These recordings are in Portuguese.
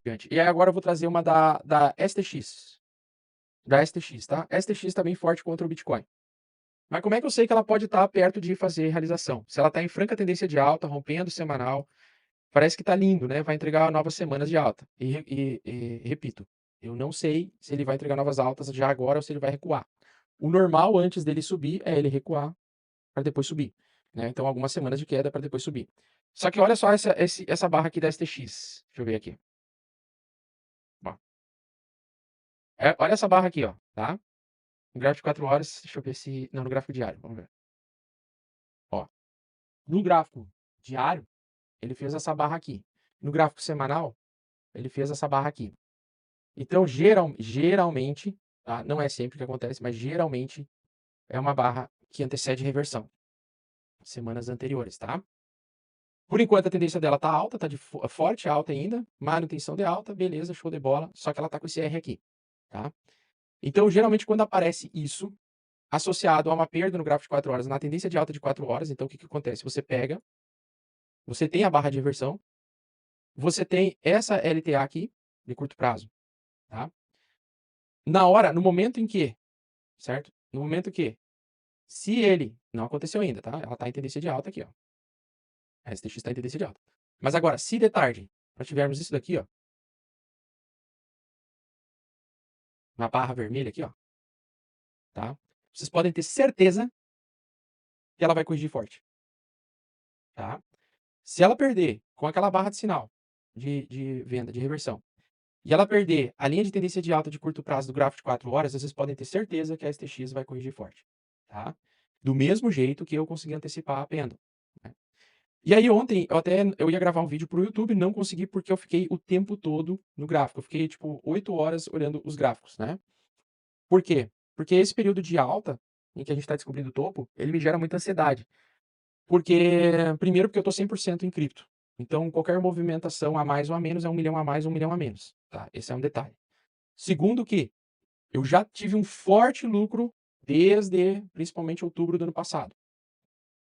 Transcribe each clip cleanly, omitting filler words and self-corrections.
gigante. E aí agora eu vou trazer uma da STX. Da STX, tá? STX tá bem forte contra o Bitcoin. Mas como é que eu sei que ela pode estar perto de fazer realização? Se ela está em franca tendência de alta, rompendo semanal, parece que está lindo, né? Vai entregar novas semanas de alta. E repito, eu não sei se ele vai entregar novas altas já agora ou se ele vai recuar. O normal antes dele subir é ele recuar para depois subir, né? Então algumas semanas de queda para depois subir. Só que olha só essa barra aqui da STX. Deixa eu ver aqui. Ó. Olha essa barra aqui, ó, tá? No gráfico de 4 horas, deixa eu ver se... Não, no gráfico diário, vamos ver. Ó, no gráfico diário, ele fez essa barra aqui. No gráfico semanal, ele fez essa barra aqui. Então, geralmente, tá? Não é sempre que acontece, mas geralmente é uma barra que antecede reversão. Semanas anteriores, tá? Por enquanto, a tendência dela tá alta, tá de forte alta ainda. Manutenção de alta, beleza, show de bola. Só que ela tá com esse R aqui, tá? Então, geralmente, quando aparece isso, associado a uma perda no gráfico de 4 horas, na tendência de alta de 4 horas, então o que acontece? Você tem a barra de reversão, você tem essa LTA aqui, de curto prazo, tá? No momento em que, certo? No momento que, se ele, não aconteceu ainda, tá? Ela tá em tendência de alta aqui, ó. A STX tá em tendência de alta. Mas agora, se de tarde, nós tivermos isso daqui, ó, uma barra vermelha aqui, ó, tá? Vocês podem ter certeza que ela vai corrigir forte, tá? Se ela perder com aquela barra de sinal de venda, de reversão, e ela perder a linha de tendência de alta de curto prazo do gráfico de 4 horas, vocês podem ter certeza que a STX vai corrigir forte, tá? Do mesmo jeito que eu consegui antecipar a pêndulo, né? E aí ontem eu ia gravar um vídeo para o YouTube, não consegui porque eu fiquei o tempo todo no gráfico. Eu fiquei tipo 8 horas olhando os gráficos, né? Por quê? Porque esse período de alta, em que a gente está descobrindo o topo, ele me gera muita ansiedade. Primeiro porque eu estou 100% em cripto. Então, qualquer movimentação a mais ou a menos é 1 milhão a mais ou 1 milhão a menos, tá? Esse é um detalhe. Segundo que eu já tive um forte lucro desde, principalmente, outubro do ano passado.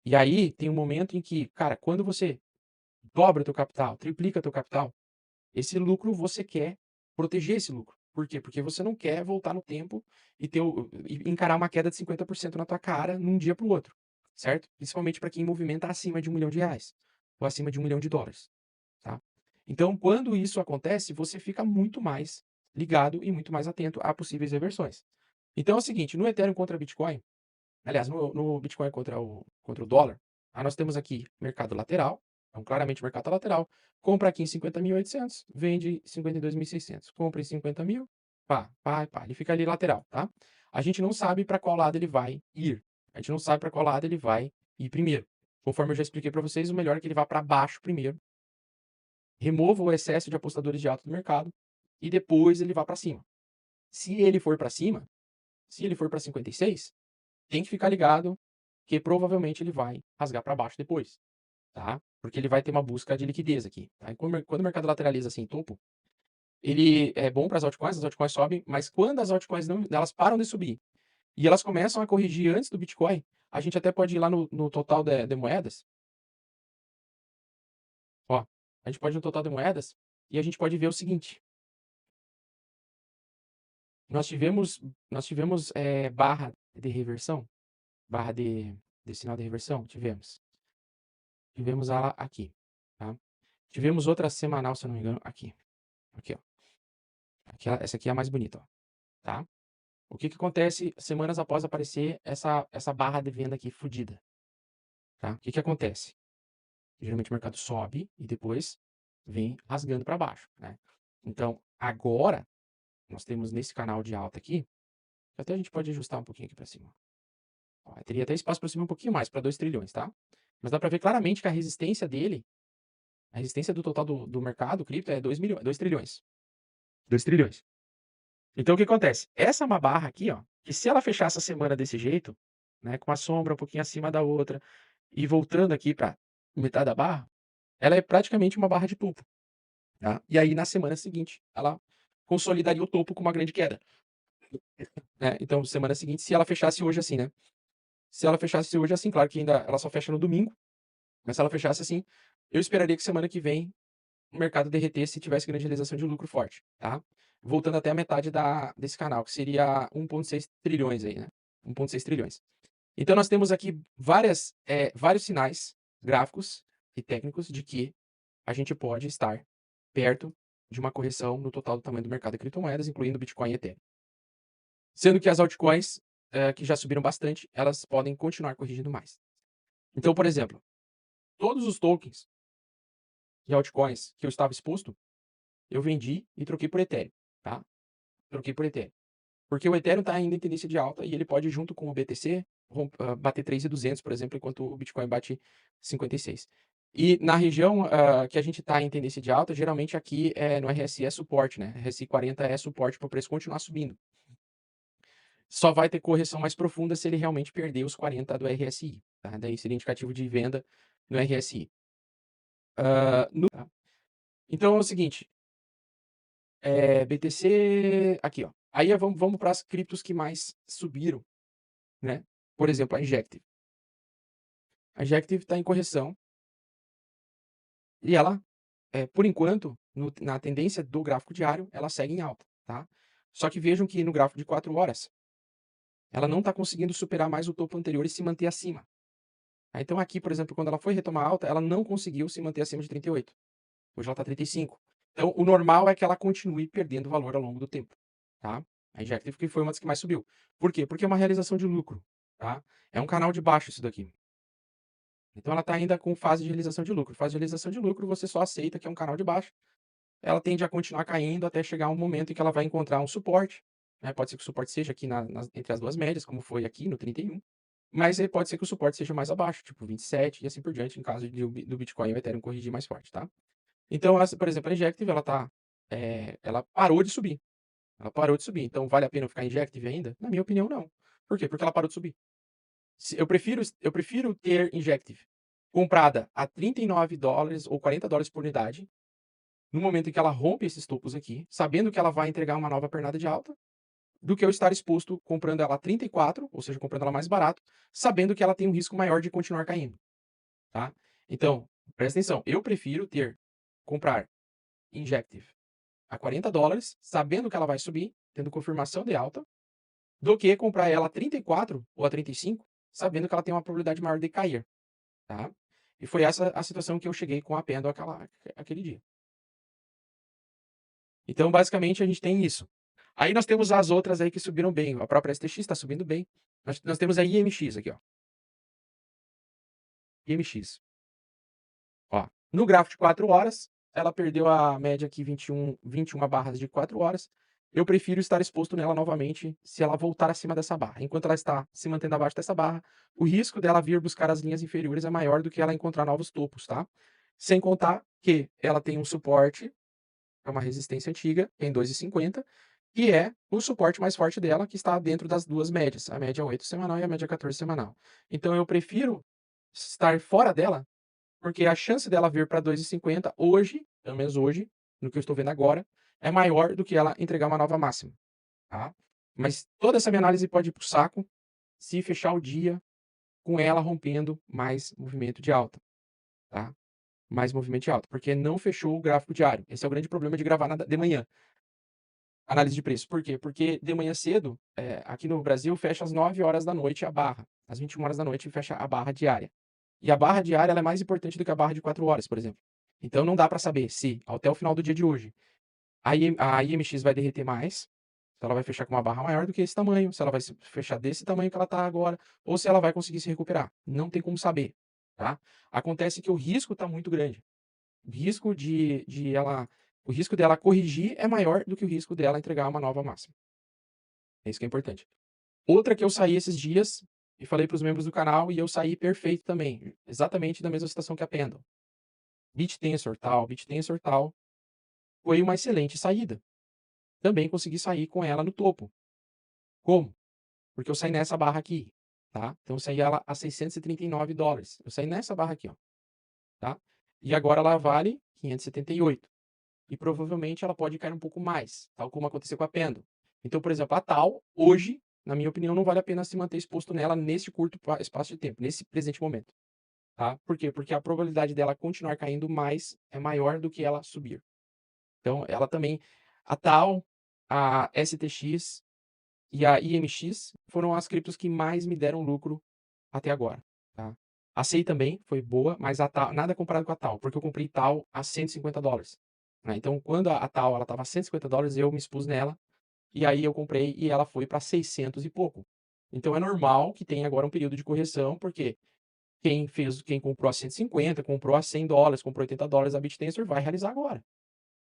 E aí, tem um momento em que, cara, quando você dobra teu capital, triplica teu capital, esse lucro você quer proteger esse lucro. Por quê? Porque você não quer voltar no tempo e encarar uma queda de 50% na tua cara num dia para o outro, certo? Principalmente para quem movimenta acima de R$ 1 milhão ou acima de US$ 1 milhão, tá? Então, quando isso acontece, você fica muito mais ligado e muito mais atento a possíveis reversões. Então é o seguinte, no Ethereum contra Bitcoin, aliás, no Bitcoin contra o dólar, nós temos aqui mercado lateral, então claramente mercado lateral, compra aqui em 50.800, vende em 52.600, compra em 50 mil, pá, pá, pá, ele fica ali lateral, tá? A gente não sabe para qual lado ele vai ir, a gente não sabe para qual lado ele vai ir primeiro. Conforme eu já expliquei para vocês, o melhor é que ele vá para baixo primeiro, remova o excesso de apostadores de alta do mercado e depois ele vá para cima. Se ele for para cima, se ele for para 56, tem que ficar ligado que provavelmente ele vai rasgar para baixo depois, tá? Porque ele vai ter uma busca de liquidez aqui, tá? E quando o mercado lateraliza assim em topo, ele é bom para as altcoins sobem, mas quando as altcoins não, elas param de subir e elas começam a corrigir antes do Bitcoin, a gente até pode ir lá no total de moedas, ó, a gente pode ir no total de moedas e a gente pode ver o seguinte, nós tivemos barra de reversão, barra de sinal de reversão, tivemos ela aqui, tá? Tivemos outra semanal, se eu não me engano, aqui. Aqui, ó. Essa aqui é a mais bonita, ó, tá? O que que acontece semanas após aparecer essa barra de venda aqui fodida, tá? O que que acontece? Geralmente o mercado sobe e depois vem rasgando para baixo, né? Então, agora, nós temos nesse canal de alta aqui, até a gente pode ajustar um pouquinho aqui para cima. Ó, teria até espaço para subir um pouquinho mais, para 2 trilhões, tá? Mas dá para ver claramente que a resistência dele, a resistência do total do mercado cripto é 2 trilhões. 2 trilhões. Então, o que acontece? Essa é uma barra aqui, ó, que se ela fechar essa semana desse jeito, né, com a sombra um pouquinho acima da outra, e voltando aqui para metade da barra, ela é praticamente uma barra de topo, tá? E aí, na semana seguinte, ela consolidaria o topo com uma grande queda, né? Então, semana seguinte, se ela fechasse hoje assim, né? Se ela fechasse hoje assim, claro que ainda ela só fecha no domingo, mas se ela fechasse assim, eu esperaria que semana que vem o mercado derreter se tivesse grande realização de lucro forte, tá? Voltando até a metade desse canal, que seria 1,6 trilhões aí, né? 1,6 trilhões. Então nós temos aqui vários sinais gráficos e técnicos de que a gente pode estar perto de uma correção no total do tamanho do mercado de criptomoedas, incluindo Bitcoin e Ethereum. Sendo que as altcoins, que já subiram bastante, elas podem continuar corrigindo mais. Então, por exemplo, todos os tokens de altcoins que eu estava exposto, eu vendi e troquei por Ethereum, tá? Troquei por Ethereum. Porque o Ethereum está ainda em tendência de alta e ele pode, junto com o BTC, bater 3.200, por exemplo, enquanto o Bitcoin bate 56. E na região que a gente está em tendência de alta, geralmente aqui no RSI é suporte, né? RSI 40 é suporte para o preço continuar subindo. Só vai ter correção mais profunda se ele realmente perder os 40 do RSI, tá? Daí seria indicativo de venda no RSI. Tá? Então é o seguinte, BTC, aqui ó. Aí vamos para as criptos que mais subiram, né? Por exemplo, a Injective. A Injective está em correção e ela, por enquanto, na tendência do gráfico diário, ela segue em alta, tá? Só que vejam que no gráfico de 4 horas, ela não está conseguindo superar mais o topo anterior e se manter acima. Então aqui, por exemplo, quando ela foi retomar alta, ela não conseguiu se manter acima de 38. Hoje ela está 35. Então o normal é que ela continue perdendo valor ao longo do tempo, tá? A Injective que foi uma das que mais subiu. Por quê? Porque é uma realização de lucro, tá? É um canal de baixo isso daqui. Então ela está ainda com fase de realização de lucro. Fase de realização de lucro, você só aceita que é um canal de baixo. Ela tende a continuar caindo até chegar um momento em que ela vai encontrar um suporte, né? Pode ser que o suporte seja aqui entre as duas médias, como foi aqui no 31. Mas pode ser que o suporte seja mais abaixo, tipo 27 e assim por diante, em caso do Bitcoin e o Ethereum corrigir mais forte, tá? Então, por exemplo, a Injective, ela parou de subir. Ela parou de subir. Então, vale a pena eu ficar Injective ainda? Na minha opinião, não. Por quê? Porque ela parou de subir. Eu prefiro ter Injective comprada a $39 ou $40 por unidade, no momento em que ela rompe esses topos aqui, sabendo que ela vai entregar uma nova pernada de alta, do que eu estar exposto comprando ela a 34, ou seja, comprando ela mais barato, sabendo que ela tem um risco maior de continuar caindo, tá? Então, presta atenção, eu prefiro comprar Injective a $40, sabendo que ela vai subir, tendo confirmação de alta, do que comprar ela a 34 ou a 35, sabendo que ela tem uma probabilidade maior de cair, tá? E foi essa a situação que eu cheguei com a Pendle aquele dia. Então, basicamente, a gente tem isso. Aí nós temos as outras aí que subiram bem. A própria STX está subindo bem. Nós temos a IMX aqui, ó. IMX. Ó, no gráfico de 4 horas, ela perdeu a média aqui 21 barras de 4 horas. Eu prefiro estar exposto nela novamente se ela voltar acima dessa barra. Enquanto ela está se mantendo abaixo dessa barra, o risco dela vir buscar as linhas inferiores é maior do que ela encontrar novos topos, tá? Sem contar que ela tem um suporte, é uma resistência antiga, em 2,50, que é o suporte mais forte dela, que está dentro das duas médias, a média 8 semanal e a média 14 semanal. Então eu prefiro estar fora dela, porque a chance dela vir para 2,50 hoje, pelo menos hoje, no que eu estou vendo agora, é maior do que ela entregar uma nova máxima, tá? Mas toda essa minha análise pode ir para o saco se fechar o dia com ela rompendo mais movimento de alta, tá? Mais movimento de alta, porque não fechou o gráfico diário. Esse é o grande problema de gravar de manhã. Análise de preço. Por quê? Porque de manhã cedo, aqui no Brasil, fecha às 9 horas da noite a barra. Às 21 horas da noite fecha a barra diária. E a barra diária ela é mais importante do que a barra de 4 horas, por exemplo. Então não dá para saber se, até o final do dia de hoje, a IMX vai derreter mais, se ela vai fechar com uma barra maior do que esse tamanho, se ela vai fechar desse tamanho que ela está agora, ou se ela vai conseguir se recuperar. Não tem como saber, tá? Acontece que o risco está muito grande. O risco o risco dela corrigir é maior do que o risco dela entregar uma nova máxima. É isso que é importante. Outra que eu saí esses dias e falei para os membros do canal e eu saí perfeito também, exatamente da mesma situação que a Pendle. BitTensor tal, foi uma excelente saída. Também consegui sair com ela no topo. Como? Porque eu saí nessa barra aqui, tá? Então eu saí ela a $639. Eu saí nessa barra aqui, ó, tá? E agora ela vale 578. E provavelmente ela pode cair um pouco mais, tal como aconteceu com a Pendle. Então, por exemplo, a tal, hoje, na minha opinião, não vale a pena se manter exposto nela nesse curto espaço de tempo, nesse presente momento. tá? Por quê? Porque a probabilidade dela continuar caindo mais é maior do que ela subir. Então, ela também, a TAL, a STX e a IMX foram as criptos que mais me deram lucro até agora, tá? A SEI também foi boa, mas a TAL, nada comparado com a TAL, porque eu comprei TAL a $150, né? Então, quando a TAL ela estava a $150, eu me expus nela, e aí eu comprei e ela foi para 600 e pouco. Então, é normal que tenha agora um período de correção, porque quem comprou a 150, comprou a $100, comprou $80, a BitTensor vai realizar agora.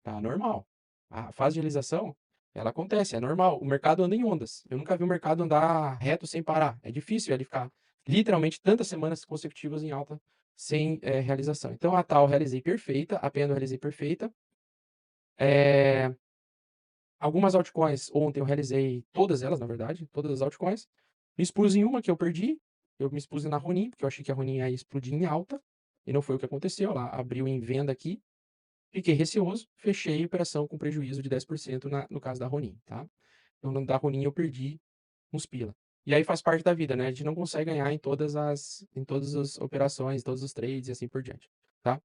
Tá normal. A fase de realização, ela acontece, é normal. O mercado anda em ondas. Eu nunca vi o mercado andar reto sem parar. É difícil ele ficar literalmente tantas semanas consecutivas em alta sem realização. Então a tal realizei perfeita, a Pendo realizei perfeita. Algumas altcoins, ontem eu realizei todas elas, na verdade, todas as altcoins. Me expus em uma que eu perdi. Eu me expus na Ronin, porque eu achei que a Ronin ia explodir em alta. E não foi o que aconteceu. Ela abriu em venda aqui. Fiquei receoso, fechei a operação com prejuízo de 10% no caso da Ronin, tá? Então, no da Ronin eu perdi uns pila. E aí faz parte da vida, né? A gente não consegue ganhar em todas as operações, todos os trades e assim por diante, tá?